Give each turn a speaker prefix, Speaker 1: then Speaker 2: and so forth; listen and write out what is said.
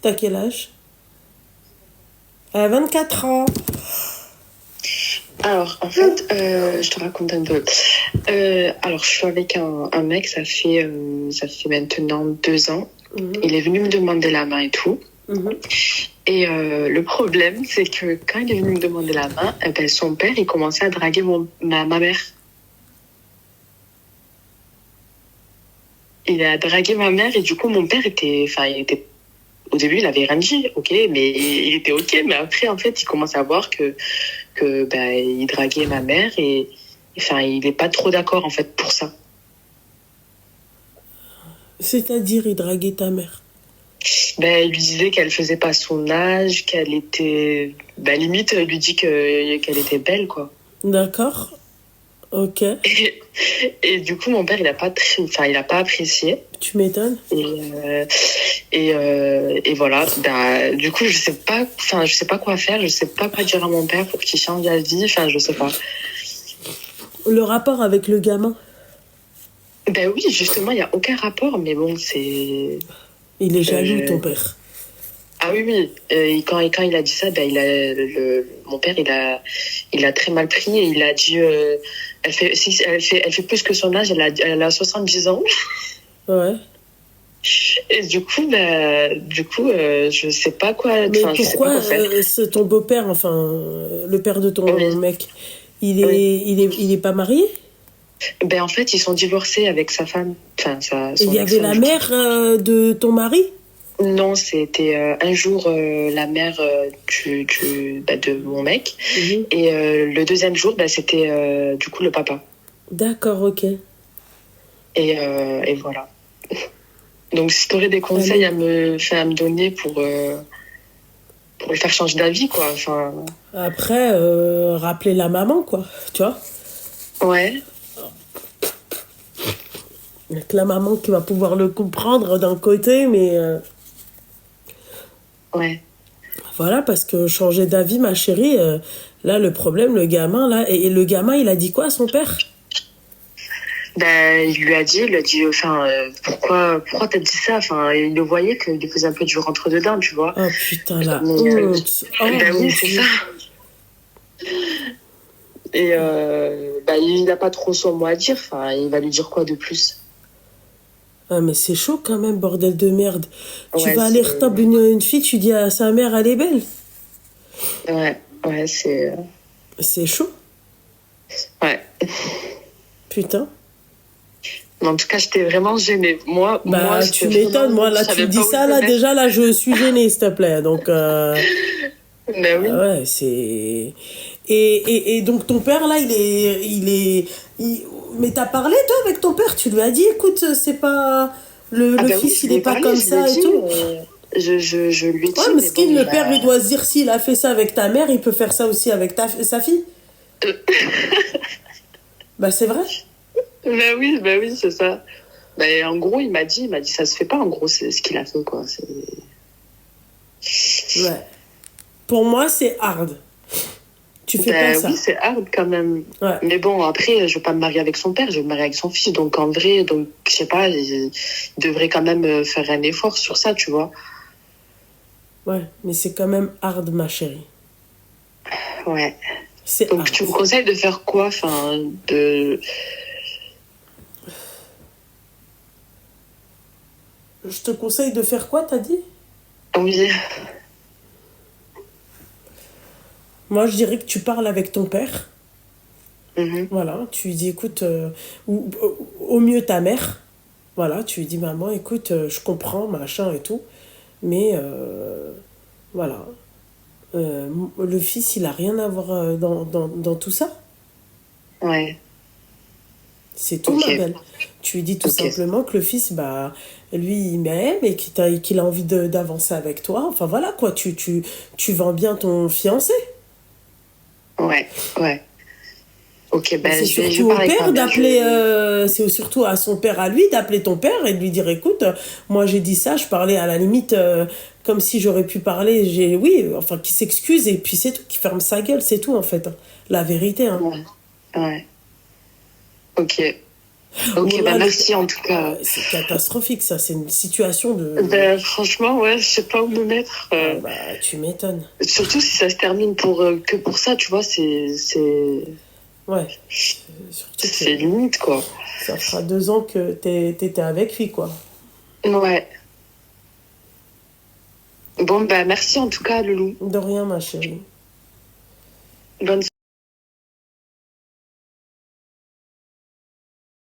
Speaker 1: T'as quel âge? 24 ans.
Speaker 2: Alors, en fait, je te raconte un peu. Alors, je suis avec un mec, ça fait maintenant 2 ans. Il est venu me demander la main et tout. Et le problème, c'est que quand il est venu me demander la main, son père, il commençait à draguer ma mère. Il a dragué ma mère et du coup, mon père était... Au début, il avait rien dit, ok, mais il était ok. Mais après, en fait, il commence à voir que il draguait ma mère et il n'est pas trop d'accord, en fait, pour ça.
Speaker 1: C'est-à-dire, il draguait ta mère?
Speaker 2: Il lui disait qu'elle faisait pas son âge, qu'elle était... limite, il lui dit qu'elle était belle, quoi.
Speaker 1: D'accord. Ok.
Speaker 2: Et du coup, mon père, il a pas apprécié.
Speaker 1: Tu m'étonnes.
Speaker 2: Et voilà. Du coup, je sais pas quoi faire. Je sais pas quoi dire à mon père pour qu'il change d'avis. Je sais pas.
Speaker 1: Le rapport avec le gamin?
Speaker 2: Oui, justement, il y a aucun rapport, mais bon, c'est...
Speaker 1: Il est jaloux, ton père.
Speaker 2: Ah oui. Et quand il a dit ça, mon père, il a très mal pris et il a dit... elle fait plus que son âge, elle a 70 ans.
Speaker 1: Ouais.
Speaker 2: Et du coup, je sais pas quoi...
Speaker 1: Mais pourquoi c'est ton beau-père, le père de ton mec, il est pas marié?
Speaker 2: En fait, ils sont divorcés avec sa femme.
Speaker 1: Il y avait la mère de ton mari?
Speaker 2: Non, c'était un jour la mère de mon mec. Et le deuxième jour, c'était du coup le papa.
Speaker 1: D'accord, ok.
Speaker 2: Et voilà. Donc, si tu aurais des conseils à me donner pour le faire changer d'avis, quoi.
Speaker 1: Après, rappeler la maman, quoi. Tu vois?
Speaker 2: Ouais.
Speaker 1: Avec la maman qui va pouvoir le comprendre d'un côté, mais...
Speaker 2: Ouais.
Speaker 1: Voilà, parce que changer d'avis, ma chérie, là, le problème, le gamin, là... Et le gamin, il a dit quoi à son père?
Speaker 2: Il lui a dit, pourquoi t'as dit ça? Il le voyait qu'il lui faisait un peu du rentre-dedans, tu vois.
Speaker 1: Oh putain, la honte.
Speaker 2: Oui, c'est ça. Et il n'a pas trop son mot à dire. Il va lui dire quoi de plus?
Speaker 1: Ah, mais c'est chaud quand même, bordel de merde. Tu vas aller retomber une fille, tu dis à sa mère, elle est belle.
Speaker 2: Ouais, c'est...
Speaker 1: C'est chaud.
Speaker 2: Ouais.
Speaker 1: Putain.
Speaker 2: Mais en tout cas, j'étais vraiment gênée. Moi,
Speaker 1: tu m'étonnes. Moi, là, tu dis ça, là, déjà, là, je suis gênée, s'il te plaît. Donc,
Speaker 2: oui.
Speaker 1: Ouais, c'est... Et donc, ton père, là, mais t'as parlé, toi, avec ton père? Tu lui as dit, écoute, c'est pas... Le fils, il est pas comme ça et tout.
Speaker 2: Je lui ai dit...
Speaker 1: Ouais, mais le père, il doit se dire, s'il a fait ça avec ta mère, il peut faire ça aussi avec sa fille. C'est vrai.
Speaker 2: Oui, c'est ça. En gros, il m'a dit, ça se fait pas, en gros, c'est ce qu'il a fait, quoi.
Speaker 1: Ouais. Pour moi, c'est hard. Tu fais pas ça.
Speaker 2: Oui, c'est hard quand même.
Speaker 1: Ouais.
Speaker 2: Mais bon, après, je vais pas me marier avec son père, je vais me marier avec son fils. Donc, en vrai, je sais pas, il devrait quand même faire un effort sur ça, tu vois.
Speaker 1: Ouais, mais c'est quand même hard, ma chérie.
Speaker 2: Ouais.
Speaker 1: Donc,
Speaker 2: hard. Tu me conseilles de faire quoi?
Speaker 1: Je te conseille de faire quoi, t'as dit?
Speaker 2: Oui.
Speaker 1: Moi, je dirais que tu parles avec ton père.
Speaker 2: Mm-hmm.
Speaker 1: Voilà, tu lui dis, écoute, ou au mieux ta mère. Voilà, tu lui dis, maman, écoute, je comprends, machin et tout. Mais, voilà. Le fils, il a rien à voir dans tout ça.
Speaker 2: Ouais.
Speaker 1: C'est tout, ma belle. Tu lui dis tout simplement que le fils, lui, il m'aime et qu'il a envie d'avancer avec toi. Enfin, voilà, quoi. Tu vends bien ton fiancé.
Speaker 2: Ouais. Ok,
Speaker 1: c'est surtout au père d'appeler... c'est surtout à son père, à lui, d'appeler ton père et de lui dire, écoute, moi, j'ai dit ça, je parlais à la limite... comme si j'aurais pu parler, qui s'excuse et puis c'est tout, qui ferme sa gueule, c'est tout en fait. La vérité, hein.
Speaker 2: Ouais. Ok. Ok,
Speaker 1: Bon,
Speaker 2: bah
Speaker 1: là,
Speaker 2: merci en tout cas.
Speaker 1: c'est catastrophique, ça. C'est une situation de...
Speaker 2: Ben, franchement, ouais, je sais pas où me mettre.
Speaker 1: Ah bah, tu m'étonnes.
Speaker 2: Surtout si ça se termine que pour ça, tu vois,
Speaker 1: Ouais. Surtout que
Speaker 2: c'est limite, quoi.
Speaker 1: ça fera 2 ans que t'étais avec lui, quoi.
Speaker 2: Ouais. Bon, bah merci en tout cas, Loulou.
Speaker 1: De rien, ma chérie.
Speaker 2: Bonne